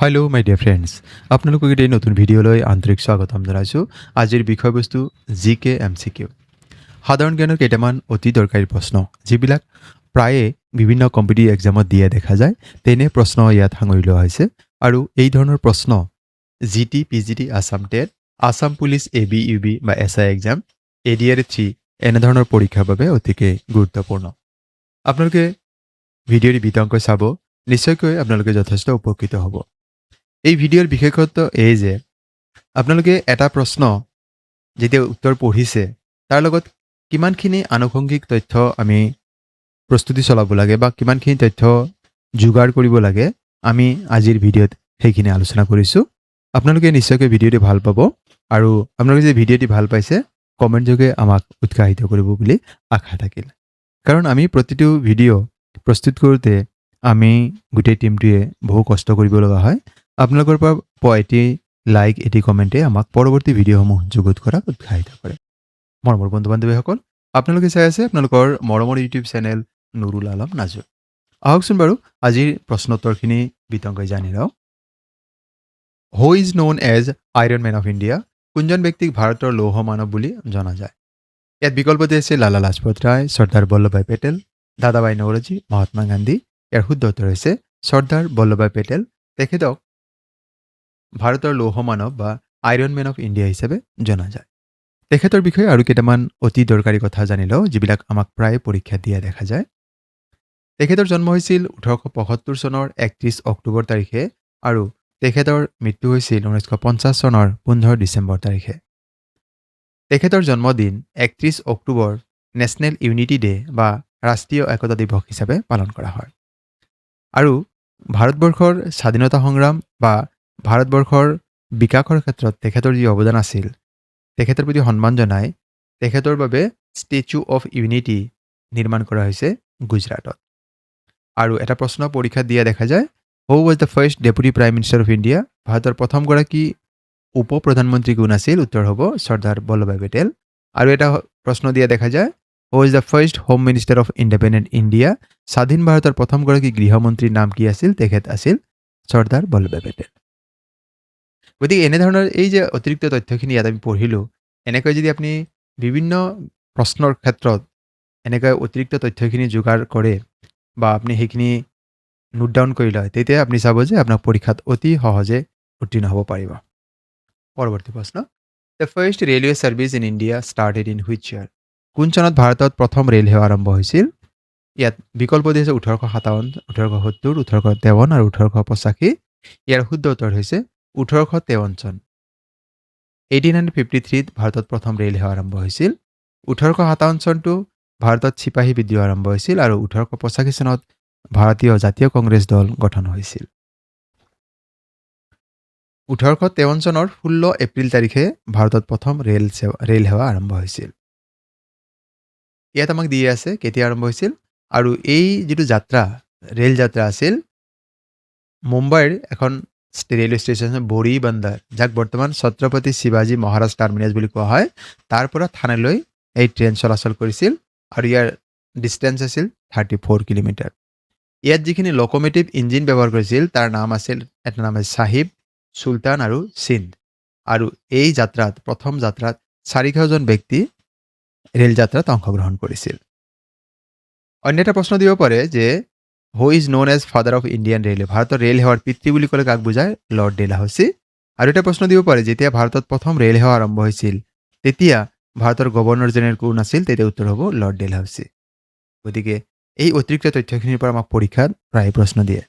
Hello' মাই dear friends আপোনালোকক এই নতুন ভিডিঅ'লৈ আন্তৰিক স্বাগতম জনাইছোঁ। আজিৰ বিষয়বস্তু GK MCQ সাধাৰণ জ্ঞানৰ কেইটামান অতি দৰকাৰী প্ৰশ্ন যিবিলাক প্ৰায়ে বিভিন্ন কম্পিটিটিভ এক্সামত দিয়া দেখা যায়। তেনে প্ৰশ্ন ইয়াত সাঙুৰি লোৱা হৈছে আৰু এই ধৰণৰ প্ৰশ্ন GT, PGT, Assam TET, Assam police ABUB বা SI এক্সাম, ADR3 এনেধৰণৰ পৰীক্ষাৰ বাবে অতিকে গুৰুত্বপূৰ্ণ। আপোনালোকে ভিডিঅ'টি বিতংকৈ চাব, নিশ্চয়কৈ আপোনালোকে যথেষ্ট উপকৃত হ'ব। এই ভিডিঅ'ৰ বিশেষত্ব এই যে আপোনালোকে এটা প্ৰশ্ন যেতিয়া উত্তৰ পঢ়িছে তাৰ লগত কিমানখিনি আনুষংগিক তথ্য আমি প্ৰস্তুতি চলাব লাগে বা কিমানখিনি তথ্য যোগাৰ কৰিব লাগে আমি আজিৰ ভিডিঅ'ত সেইখিনি আলোচনা কৰিছোঁ। আপোনালোকে নিশ্চয়কৈ ভিডিঅ'টি ভাল পাব আৰু আপোনালোকে যে ভিডিঅ'টি ভাল পাইছে কমেণ্ট যোগে আমাক উৎসাহিত কৰিব বুলি আশা থাকিল। কাৰণ আমি প্ৰতিটো ভিডিঅ' প্ৰস্তুত কৰোঁতে আমি গোটেই টীমটোৱে বহু কষ্ট কৰিব লগা হয়। আপোনালোকৰ পৰা পোৱা এটি লাইক, এটি কমেণ্টে আমাক পৰৱৰ্তী ভিডিঅ'সমূহ যুগুত কৰাত উৎসাহিত কৰে। মৰমৰ বন্ধু বান্ধৱীসকল, আপোনালোকে চাই আছে আপোনালোকৰ মৰমৰ ইউটিউব চেনেল নুৰুল আলম নাজু। আহকচোন বাৰু আজিৰ প্ৰশ্নোত্তৰখিনি বিতংকৈ জানি লওঁ। Who is known as iron man of India? কোনজন ব্যক্তিক ভাৰতৰ লৌহ মানৱ বুলি জনা যায়? ইয়াত বিকল্পতে আছে লালা লাজপত ৰায়, চৰ্দাৰ বল্লভভাই পেটেল, দাদাভাই নৌৰোজী, মহাত্মা গান্ধী। ইয়াৰ শুদ্ধ উত্তৰ হৈছে চৰ্দাৰ বল্লভভাই পেটেল। তেখেতক ভাৰতৰ লৌহ মানৱ বা আইৰণ মেন অফ ইণ্ডিয়া হিচাপে জনা যায়। তেখেতৰ বিষয়ে আৰু কেইটামান অতি দৰকাৰী কথা জানি লওঁ যিবিলাক আমাক প্ৰায় পৰীক্ষাত দিয়া দেখা যায়। তেখেতৰ জন্ম হৈছিল 1875 চনৰ 31 অক্টোবৰ তাৰিখে আৰু তেখেতৰ মৃত্যু হৈছিল 1950 চনৰ 15 ডিচেম্বৰ তাৰিখে। তেখেতৰ জন্মদিন 31 অক্টোবৰ নেশ্যনেল ইউনিটি ডে বা ৰাষ্ট্ৰীয় একতা দিৱস হিচাপে পালন কৰা হয়। আৰু ভাৰতবৰ্ষৰ স্বাধীনতা সংগ্ৰাম বা ভাৰতবৰ্ষৰ বিকাশৰ ক্ষেত্ৰত তেখেতৰ যি অৱদান আছিল তেখেতৰ প্ৰতি সন্মান জনাই তেখেতৰ বাবে ষ্টেচু অফ ইউনিটি নিৰ্মাণ কৰা হৈছে গুজৰাটত। আৰু এটা প্ৰশ্ন পৰীক্ষাত দিয়া দেখা যায়, who was the first deputy prime minister of India? ভাৰতৰ প্ৰথমগৰাকী উপ প্ৰধানমন্ত্ৰী কোন আছিল? উত্তৰ হ'ব চৰ্দাৰ বল্লভভাই পেটেল। আৰু এটা প্ৰশ্ন দিয়া দেখা যায়, হু is the first home minister of independent India? স্বাধীন ভাৰতৰ প্ৰথমগৰাকী গৃহমন্ত্ৰীৰ নাম কি আছিল? তেখেত আছিল চৰ্দাৰ বল্লভভাই পেটেল। গতিকে এনেধৰণৰ এই যে অতিৰিক্ত তথ্যখিনি ইয়াত আমি পঢ়িলোঁ, এনেকৈ যদি আপুনি বিভিন্ন প্ৰশ্নৰ ক্ষেত্ৰত এনেকৈ অতিৰিক্ত তথ্যখিনি যোগাৰ কৰে বা আপুনি সেইখিনি নোট ডাউন কৰি লয়, তেতিয়া আপুনি চাব যে আপোনাৰ পৰীক্ষাত অতি সহজে উত্তীৰ্ণ হ'ব পাৰিব। পৰৱৰ্তী প্ৰশ্ন, the first railway service in India started in which ইয়াৰ? কোন চনত ভাৰতত প্ৰথম ৰেল সেৱা আৰম্ভ হৈছিল? ইয়াত বিকল্প দিছে 1857, 1870, 1853 আৰু 1885। ইয়াৰ শুদ্ধ উত্তৰ হৈছে 1853 চন। 1853ত ভাৰতত প্ৰথম ৰেল সেৱা আৰম্ভ হৈছিল। 1857 চনটো ভাৰতত চিপাহী বিদ্ৰোহ আৰম্ভ হৈছিল আৰু 1885 চনত ভাৰতীয় জাতীয় কংগ্ৰেছ দল গঠন হৈছিল। 1853 চনৰ 16 এপ্ৰিল তাৰিখে ভাৰতত প্ৰথম ৰেল সেৱা আৰম্ভ হৈছিল। ইয়াত আমাক দি আছে কেতিয়া আৰম্ভ হৈছিল আৰু এই যিটো যাত্ৰা ৰেল যাত্ৰা আছিল মুম্বাইৰ এখন ৰেলৱে ষ্টেচন বৰি বন্দৰ, যাক বৰ্তমান ছত্ৰপতি শিৱাজী মহাৰাজ টাৰ্মিনাছ বুলি কোৱা হয়, তাৰ পৰা থানেলৈ এই ট্ৰেইন চলাচল কৰিছিল আৰু ইয়াৰ ডিষ্টেঞ্চ আছিল 34 কিলোমিটাৰ। ইয়াত যিখিনি লোক'মেটিভ ইঞ্জিন ব্যৱহাৰ কৰিছিল তাৰ নাম আছিল, এটা নাম আছিল চাহিব, চুলতান আৰু সিন্ধ। আৰু এই যাত্ৰাত প্ৰথম যাত্ৰাত 400 জন ব্যক্তি ৰেল যাত্ৰাত অংশগ্ৰহণ কৰিছিল। অন্য এটা প্ৰশ্ন দিব পাৰে যে who is known as father of Indian railway? ভাৰতৰ ৰেল সেৱাৰ পিতৃ বুলি ক'লে কাক বুজায়? Lord Dalhousie. আৰু এটা প্ৰশ্ন দিব পাৰে, যেতিয়া ভাৰতত প্ৰথম ৰেল সেৱা আৰম্ভ হৈছিল তেতিয়া ভাৰতৰ গভৰ্ণৰ জেনেৰেল কোন আছিল? তেতিয়া উত্তৰ হ'ব লৰ্ড ডেলহাউচি। গতিকে এই অতিৰিক্ত তথ্যখিনিৰ পৰা আমাক পৰীক্ষাত প্ৰায় প্ৰশ্ন দিয়ে।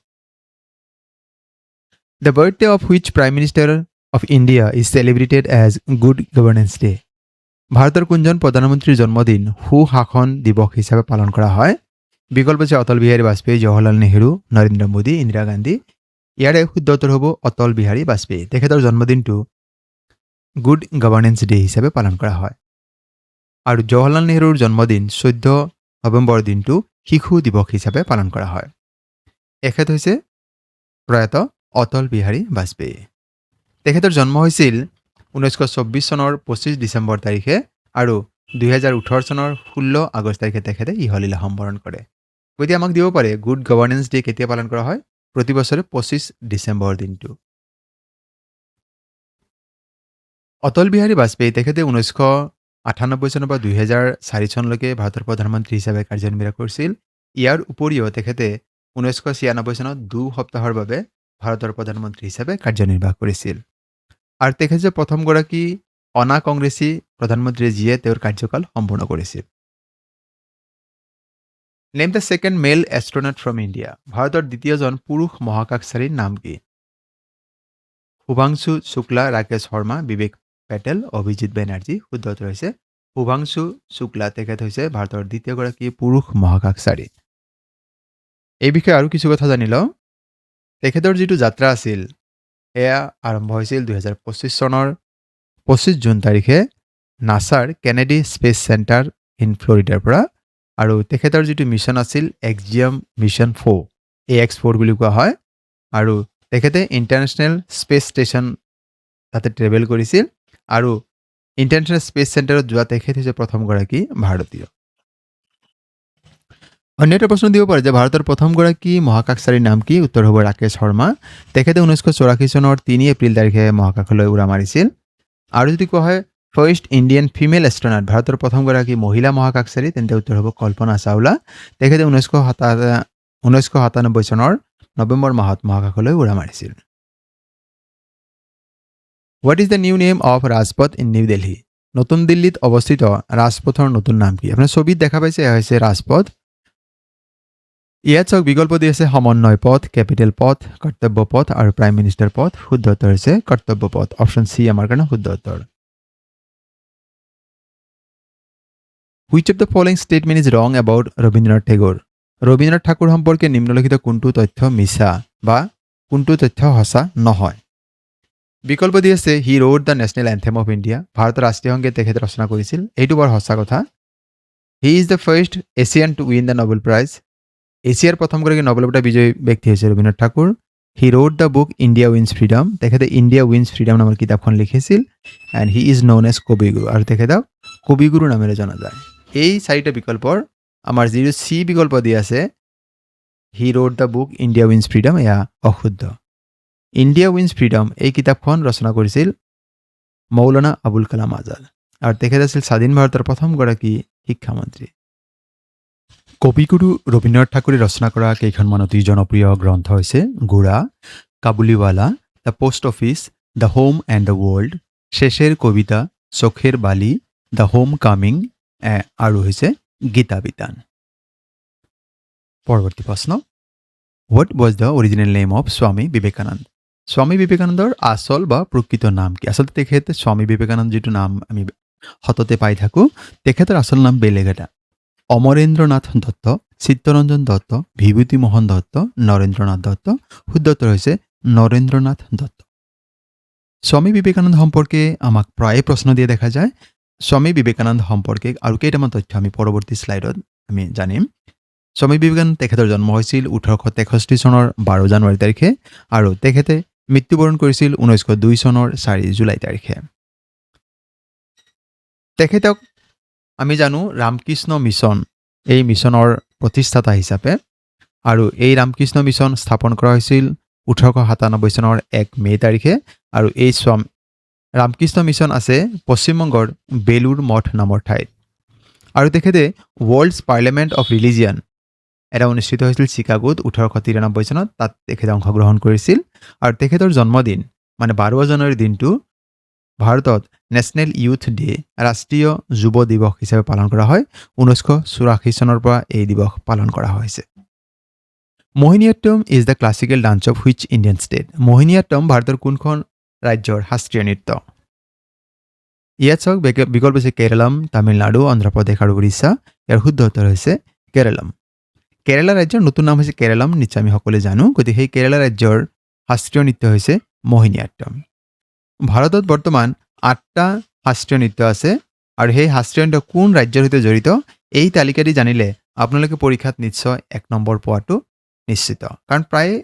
The birthday of which prime minister of India is celebrated as good governance day? ভাৰতৰ কোনজন প্ৰধানমন্ত্ৰীৰ জন্মদিন সুশাসন দিৱস হিচাপে পালন কৰা হয়? বিকল্প আছে অটল বিহাৰী বাজপেয়ী, জৱাহৰলাল নেহৰু, নৰেন্দ্ৰ মোদী, ইন্দিৰা গান্ধী। ইয়াৰে শুদ্ধ উত্তৰ হ'ব অটল বিহাৰী বাজপেয়ী। তেখেতৰ জন্মদিনটো গুড গভৰ্নেন্স ডে হিচাপে পালন কৰা হয়। আৰু জৱাহৰলাল নেহৰুৰ জন্মদিন 14 নৱেম্বৰ দিনটো শিশু দিৱস হিচাপে পালন কৰা হয়। এখেত হৈছে প্ৰয়াত অটল বিহাৰী বাজপেয়ী। তেখেতৰ জন্ম হৈছিল 1924 চনৰ 25 ডিচেম্বৰ তাৰিখে আৰু 2018 চনৰ 16 আগষ্ট তাৰিখে তেখেতে ইহলীলা সম্বৰণ কৰে। গতিকে আমাক দিব পাৰে গুড গভৰ্নেন্স ডে কেতিয়া পালন কৰা হয়? প্ৰতি বছৰে 25 ডিচেম্বৰ দিনটো। অটল বিহাৰী বাজপেয়ী তেখেতে 1998 চনৰ পৰা 2004 চনলৈকে ভাৰতৰ প্ৰধানমন্ত্ৰী হিচাপে কাৰ্যনিৰ্বাহ কৰিছিল। ইয়াৰ উপৰিও তেখেতে 1996 চনত 2 সপ্তাহৰ বাবে ভাৰতৰ প্ৰধানমন্ত্ৰী হিচাপে কাৰ্যনিৰ্বাহ কৰিছিল। আৰু তেখেত যে প্ৰথমগৰাকী অনা কংগ্ৰেছী প্ৰধানমন্ত্ৰী যিয়ে তেওঁৰ কাৰ্যকাল সম্পূৰ্ণ কৰিছিল। Name the second male astronaut from India. ভাৰতৰ দ্বিতীয়জন পুৰুষ মহাকাশচাৰীৰ নাম কি? শুভাংশু শুক্লা, ৰাকেশ শৰ্মা, বিবেক পেটেল, অভিজিৎ বেনাৰ্জী। শুদ্ধ উত্তৰ হৈছে শুভাংশু শুক্লা। তেখেত হৈছে ভাৰতৰ দ্বিতীয়গৰাকী পুৰুষ মহাকাশচাৰী। এই বিষয়ে আৰু কিছু কথা জানি লওঁ। তেখেতৰ যিটো যাত্ৰা আছিল এয়া আৰম্ভ হৈছিল 2025 চনৰ 25 জুন তাৰিখে নাছাৰ কেনেডি স্পেচ চেণ্টাৰ ইন ফ্লৰিডাৰ পৰা। আৰু তেখেতৰ যিটো মিছন আছিল এক্সজিএম মিছন 4, AX4 বুলি কোৱা হয়। আৰু তেখেতে ইণ্টাৰনেশ্যনেল স্পেচ ষ্টেচন তাতে ট্ৰেভেল কৰিছিল। আৰু ইণ্টাৰনেশ্যনেল স্পেচ চেণ্টাৰত যোৱা তেখেত হৈছে প্ৰথমগৰাকী ভাৰতীয়। অন্য এটা প্ৰশ্ন দিব পাৰে যে ভাৰতৰ প্ৰথমগৰাকী মহাকাশচাৰীৰ নাম কি? উত্তৰ হ'ব ৰাকেশ শৰ্মা। তেখেতে 1984 চনৰ 3 এপ্ৰিল তাৰিখে মহাকাশলৈ উৰা মাৰিছিল। আৰু যদি কোৱা হয় ফাৰ্ষ্ট ইণ্ডিয়ান ফিমেল এষ্ট্ৰনট, ভাৰতৰ প্ৰথমগৰাকী মহিলা মহাকাশচাৰী, তেন্তে উত্তৰ হ'ব কল্পনা চাওলা। তেখেতে 1997 চনৰ নৱেম্বৰ মাহত মহাকাশলৈ উৰা মাৰিছিল। What is the new name of ৰাজপথ ইন নিউ দিল্লী? নতুন দিল্লীত অৱস্থিত ৰাজপথৰ নতুন নাম কি? আপোনাৰ ছবিত দেখা পাইছে এয়া হৈছে ৰাজপথ। ইয়াত চাওক বিকল্প দি আছে সমন্বয় পথ, কেপিটেল পথ, কৰ্তব্য পথ আৰু প্ৰাইম মিনিষ্টাৰ পথ। শুদ্ধ উত্তৰ হৈছে কৰ্তব্য পথ। অপশ্যন চি আমাৰ কাৰণে শুদ্ধ উত্তৰ। Which of the following statement is ৰং এবাউট ৰবীন্দ্ৰনাথ টেগোৰ? ৰবীন্দ্ৰনাথ ঠাকুৰ সম্পৰ্কে নিম্নলিখিত কোনটো তথ্য মিছা বা কোনটো তথ্য সঁচা নহয়? বিকল্প দি আছে he wrote the national anthem of India, ভাৰতৰ ৰাষ্ট্ৰীয় সংগীত তেখেতে ৰচনা কৰিছিল। এইটো বৰ সঁচা কথা। He is the first Asian to win the Nobel prize, এছিয়াৰ প্ৰথমগৰাকী নোবেল বঁটা বিজয়ী ব্যক্তি হৈছে Rabindranath Thakur. He wrote the book India wins freedom, তেখেতে ইণ্ডিয়া উইন্স ফ্ৰীডম নামৰ কিতাপখন লিখিছিল। And he is known as Kabiguru, আৰু তেখেতক কবিগুৰু নামেৰে জনা যায়। এই চাৰিটা বিকল্পৰ আমাৰ যিটো চি বিকল্প দি আছে he wrote the book India wins freedom, এয়া অশুদ্ধ। ইণ্ডিয়া উইন্স ফ্ৰীডম এই কিতাপখন ৰচনা কৰিছিল মৌলানা আবুল কালাম আজাদ, আৰু তেখেত আছিল স্বাধীন ভাৰতৰ প্ৰথমগৰাকী শিক্ষামন্ত্ৰী। কবিগুৰু ৰবীন্দ্ৰনাথ ঠাকুৰে ৰচনা কৰা কেইখনমান অতি জনপ্ৰিয় গ্ৰন্থ হৈছে Gora, Kabuliwala, the post office, the home and the world, Shesher Kobita, Chokher Bali, the homecoming আৰু হৈছে গীতা বিতান। পৰৱৰ্তী প্ৰশ্ন, what was the original name of Swami Vivekananda? স্বামী বিবেকানন্দৰ আচল বা প্ৰকৃত নাম কি? আচলতে তেখেত স্বামী বিবেকানন্দ যিটো নাম আমি সততে পাই থাকোঁ, তেখেতৰ আচল নাম বেলেগ এটা। অমৰেন্দ্ৰনাথ দত্ত, চিত্তৰঞ্জন দত্ত, বিভূতি মোহন দত্ত, নৰেন্দ্ৰনাথ দত্ত। শুদ্ধ উত্তৰ হৈছে নৰেন্দ্ৰনাথ দত্ত। স্বামী বিবেকানন্দ সম্পৰ্কে আমাক প্ৰায়ে প্ৰশ্ন দিয়া দেখা যায়। স্বামী বিবেকানন্দ সম্পৰ্কে আৰু কেইটামান তথ্য আমি পৰৱৰ্তী শ্লাইডত আমি জানিম। স্বামী বিবেকানন্দ তেখেতৰ জন্ম হৈছিল 1863 চনৰ 12 জানুৱাৰী তাৰিখে, আৰু তেখেতে মৃত্যুবৰণ কৰিছিল 1902 চনৰ 4 জুলাই তাৰিখে। তেখেতক আমি জানো ৰামকৃষ্ণ মিছন, এই মিছনৰ প্ৰতিষ্ঠাতা হিচাপে। আৰু এই ৰামকৃষ্ণ মিছন স্থাপন কৰা হৈছিল 1897 চনৰ 1 মে' তাৰিখে। আৰু এই ৰামকৃষ্ণ মিছন আছে পশ্চিমবংগৰ বেলুৰ মঠ নামৰ ঠাইত। আৰু তেখেতে ৱৰ্ল্ডছ পাৰ্লিয়ামেণ্ট অফ ৰিলিজিয়ন এটা অনুষ্ঠিত হৈছিল চিকাগোত 1893 চনত, তাত তেখেতে অংশগ্ৰহণ কৰিছিল। আৰু তেখেতৰ জন্মদিন মানে 12 জানুৱাৰীৰ দিনটো ভাৰতত নেশ্যনেল ইউথ ডে, ৰাষ্ট্ৰীয় যুৱ দিৱস হিচাপে পালন কৰা হয়। 1984 চনৰ পৰা এই দিৱস পালন কৰা হৈছে। Mohiniyattam is the classical dance of which Indian state? Mohiniyattam ভাৰতৰ কোনখন ৰাজ্যৰ শাস্ত্ৰীয় নৃত্য? ইয়াত চাওক বিকল্প হৈছে কেৰালাম, তামিলনাডু, অন্ধ্ৰপ্ৰদেশ আৰু উৰিষ্যা। ইয়াৰ শুদ্ধ উত্তৰ হৈছে কেৰালাম। কেৰালা ৰাজ্যৰ নতুন নাম হৈছে কেৰালাম, নিশ্চয় আমি সকলোৱে জানো। গতিকে সেই কেৰালা ৰাজ্যৰ শাস্ত্ৰীয় নৃত্য হৈছে মোহিনীঅট্টম। ভাৰতত বৰ্তমান 8টা শাস্ত্ৰীয় নৃত্য আছে, আৰু সেই শাস্ত্ৰীয় নৃত্য কোন ৰাজ্যৰ সৈতে জড়িত এই তালিকাটি জানিলে আপোনালোকে পৰীক্ষাত নিশ্চয় 1 নম্বৰ পোৱাটো নিশ্চিত, কাৰণ প্ৰায়ে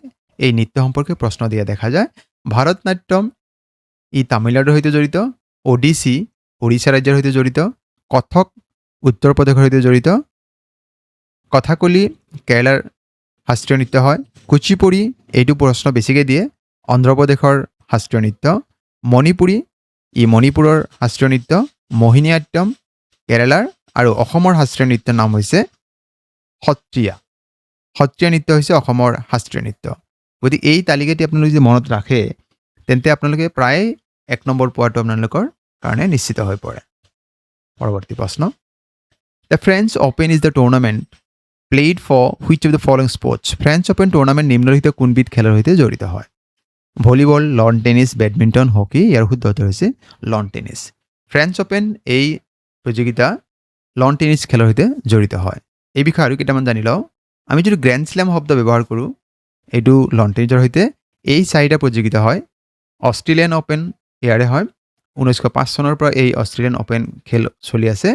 এই নৃত্য সম্পৰ্কে প্ৰশ্ন দিয়া দেখা যায়। ভাৰত নাট্যম ই তামিলনাডুৰ সৈতে জড়িত, ওডিচি উৰিষ্যা ৰাজ্যৰ সৈতে জড়িত, কথক উত্তৰ প্ৰদেশৰ সৈতে জড়িত, কথাকলি কেৰালাৰ শাস্ত্ৰীয় নৃত্য হয়। কুচিপুড়ি এইটো প্ৰশ্ন বেছিকৈ দিয়ে, অন্ধ্ৰপ্ৰদেশৰ শাস্ত্ৰীয় নৃত্য। মণিপুৰী মণিপুৰৰ শাস্ত্ৰীয় নৃত্য। মোহিনীআট্যম কেৰালাৰ, আৰু অসমৰ শাস্ত্ৰীয় নৃত্যৰ নাম হৈছে সত্ৰীয়া। সত্ৰীয়া নৃত্য হৈছে অসমৰ শাস্ত্ৰীয় নৃত্য। গতিকে এই তালিকাটি আপোনালোকে যদি মনত ৰাখে তেন্তে আপোনালোকে প্ৰায় 1 নম্বৰ পোৱাটো আপোনালোকৰ কাৰণে নিশ্চিত হৈ পৰে। পৰৱৰ্তী প্ৰশ্ন, the French open is the tournament played for which of the following sports. French open tournament নিম্নলিখিত কোনবিধ খেলৰ সৈতে জড়িত হয়? Volleyball, lawn tennis, badminton, hockey. ইয়াৰ শুদ্ধ উত্তৰ হৈছে লন টেনিছ। ফ্ৰেঞ্চ অ'পেন এই প্ৰতিযোগিতা লন টেনিছ খেলৰ সৈতে জড়িত হয়। এই বিষয়ে আৰু কেইটামান জানি লওঁ। আমি যদি গ্ৰেণ্ড শ্লেম শব্দ ব্যৱহাৰ কৰোঁ, এইটো লন টেনিছৰ সৈতে। এই 4টা প্ৰতিযোগিতা হয়। অষ্ট্ৰেলিয়ান অ'পেন ইয়াৰে হয়। 1905 চনৰ পৰা এই অষ্ট্ৰেলিয়ান অ'পেন খেল চলি আছে,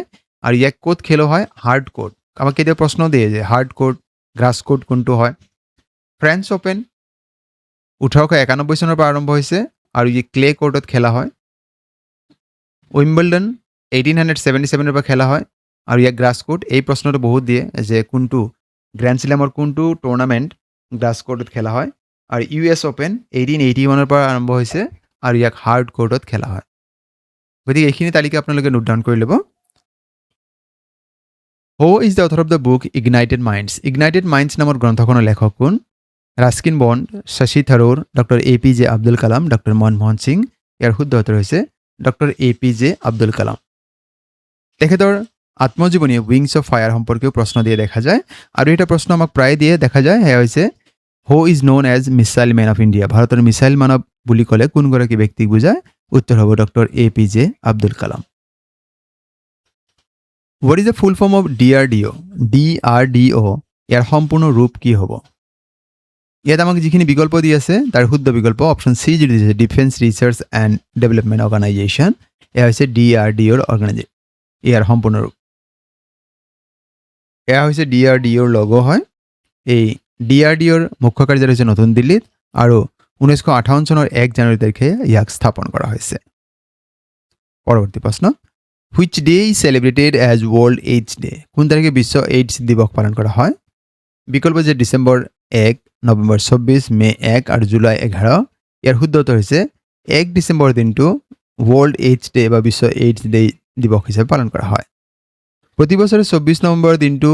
আৰু ইয়াক ক'ত খেলো হয়? Hard court. আমাক কেতিয়াবা প্ৰশ্ন দিয়ে যে হাৰ্ড কোৰ্ট, গ্ৰাছ কোৰ্ট কোনটো হয়? ফ্ৰেঞ্চ অ'পেন 1891 চনৰ পৰা আৰম্ভ হৈছে, আৰু ই ক্লে কোৰ্টত খেলা হয়। উইম্বলডন 1877 পৰা খেলা হয়, আৰু ইয়াক গ্ৰাছ কোৰ্ট। এই প্ৰশ্নটো বহুত দিয়ে যে কোনটো গ্ৰেণ্ড শ্লেমৰ কোনটো টুৰ্ণামেণ্ট গ্ৰাছ কোৰ্টত খেলা হয়? আৰু US অ'পেন 1881 পৰা আৰম্ভ হৈছে, আৰু ইয়াক হাৰ্ড কোৰ্টত খেলা হয়। গতিকে এইখিনি তালিকা আপোনালোকে নোট ডাউন কৰি ল'ব। Who is the author of the book ignited minds? Ignited minds নামৰ গ্ৰন্থখনৰ লেখক কোন? Ruskin Bond, Shashi Tharoor, doctor APJ Abdul Kalam, doctor Manmohan Singh. ইয়াৰ শুদ্ধ উত্তৰ হৈছে ডক্টৰ APJ আব্দুল কালাম। তেখেতৰ আত্মজীৱনী উইংছ অফ ফায়াৰ সম্পৰ্কেও প্ৰশ্ন দিয়ে দেখা যায়, আৰু এটা প্ৰশ্ন আমাক প্ৰায় দিয়ে দেখা যায়, সেয়া হৈছে who is known as missile man of India? ভাৰতৰ মিছাইল মানৱ বুলি ক'লে কোনগৰাকী ব্যক্তিক বুজায়? উত্তৰ হ'ব doctor APJ Abdul Kalam. What is the full form of DRDO? DRDO ইয়াৰ সম্পূৰ্ণ ৰূপ কি হ'ব? ইয়াত আমাক যিখিনি বিকল্প দি আছে তাৰ শুদ্ধ বিকল্প অপশ্যন চি যিটো দিছে, defence research and development organisation. এয়া হৈছে DRDOৰ ইয়াৰ সম্পূৰ্ণ ৰূপ। এয়া হৈছে DRDOৰ লগো হয়। এই DRDOৰ মুখ্য কাৰ্যালয় হৈছে নতুন দিল্লীত, আৰু 1958 চনৰ 1 জানুৱাৰী তাৰিখে ইয়াক স্থাপন কৰা হৈছে। পৰৱৰ্তী প্ৰশ্ন, which day is celebrated as world AIDS day? কোন তাৰিখে বিশ্ব এইডছ দিৱস পালন কৰা হয়? বিকল্প যে ডিচেম্বৰ 1, নৱেম্বৰ 24, মে 1 আৰু জুলাই 11। ইয়াৰ শুদ্ধ উত্তৰ হৈছে 1 ডিচেম্বৰ দিনটো ৱৰ্ল্ড এইডছ ডে বা বিশ্ব এইডছ ডে দিৱস হিচাপে পালন কৰা হয়। প্ৰতি বছৰে 24 নৱেম্বৰ দিনটো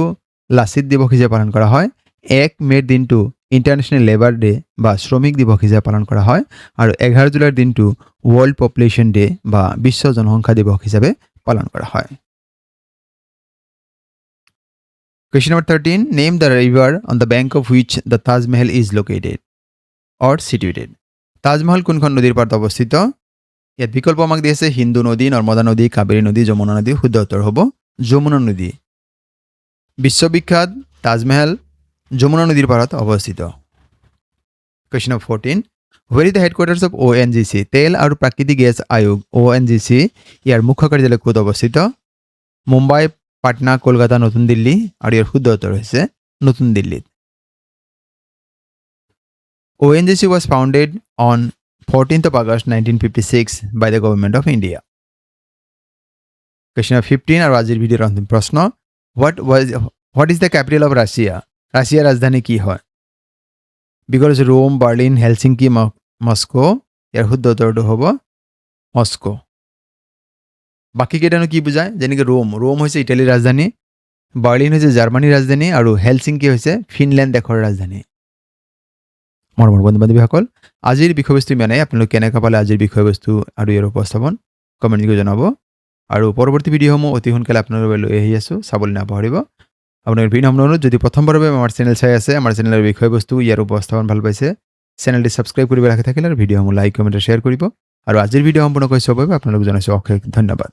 লাচিত দিৱস হিচাপে পালন কৰা হয়। 1 মেৰ দিনটো ইণ্টাৰনেশ্যনেল লেবাৰ ডে বা শ্ৰমিক দিৱস হিচাপে পালন কৰা হয়, আৰু 11 জুলাইৰ দিনটো ৱৰ্ল্ড পপুলেশ্যন ডে বা বিশ্ব জনসংখ্যা দিৱস হিচাপে পালন কৰা হয়। Question number 13, name the river on the bank of which the Taj Mahal is located or situated. Taj Mahal কোনখন নদীৰ পাৰত অৱস্থিত? ইয়াত বিকল্প আমাক দি আছে হিন্দু নদী, নৰ্মদা নদী, কাবেৰী নদী, যমুনা নদী। শুদ্ধ উত্তৰ হ'ব যমুনা নদী। বিশ্ববিখ্যাত তাজমহল যমুনা নদীৰ পাৰত অৱস্থিত। Question number 14, where is the headquarters of ONGC? তেল আৰু প্ৰাকৃতিক গেছ আয়োগ ONGC ইয়াৰ মুখ্য কাৰ্যালয় ক'ত অৱস্থিত? মুম্বাই, পাটনা, কলকাতা, নতুন দিল্লী। আৰু ইয়াৰ শুদ্ধ উত্তৰ হৈছে নতুন দিল্লীত। ONGC was founded on 14th of August 1956 by the government of India. Question number 15 আৰু আজিৰ ভিডিঅ'ৰ অন্তিম প্ৰশ্ন, what is the capital of Russia? ৰাছিয়াৰ ৰাজধানী কি হয়? বিকল্প হৈছে ৰোম, বাৰ্লিন, হেলচিংকি, মস্কো। ইয়াৰ শুদ্ধ উত্তৰটো হ'ব মস্কো। বাকী কেইটানো কি বুজায়? যেনেকৈ ৰোম হৈছে ইটালীৰ ৰাজধানী, বাৰ্লিন হৈছে জাৰ্মানীৰ ৰাজধানী, আৰু হেলচিংকি হৈছে ফিনলেণ্ড দেশৰ ৰাজধানী। মৰমৰ বন্ধু বান্ধৱীসকল, আজিৰ বিষয়বস্তু ইমানেই। আপোনালোক কেনেকুৱা পালে আজিৰ বিষয়বস্তু আৰু ইয়াৰ উপস্থাপন কমেণ্ট কৰি জনাব, আৰু পৰৱৰ্তী ভিডিঅ'সমূহ অতি সোনকালে আপোনালোকৰ লৈ আহি আছোঁ, চাবলৈ নাপাহৰিব। আপোনাৰ ভিন্ন অনুৰোধ, যদি প্ৰথমবাৰৰ বাবে আমাৰ চেনেল চাই আছে, আমাৰ চেনেলৰ বিষয়বস্তু ইয়াৰ উপস্থাপন ভাল পাইছে, চেনেলটি ছাবস্ক্ৰাইব কৰিব ৰাখি থাকিলে আৰু ভিডিঅ'সমূহ লাইক, কমেণ্ট, শ্বেয়াৰ কৰিব। আৰু আজিৰ ভিডিঅ' সম্পূৰ্ণকৈ চাবৰ বাবে আপোনালোক জনাইছোঁ অশেষ ধন্যবাদ।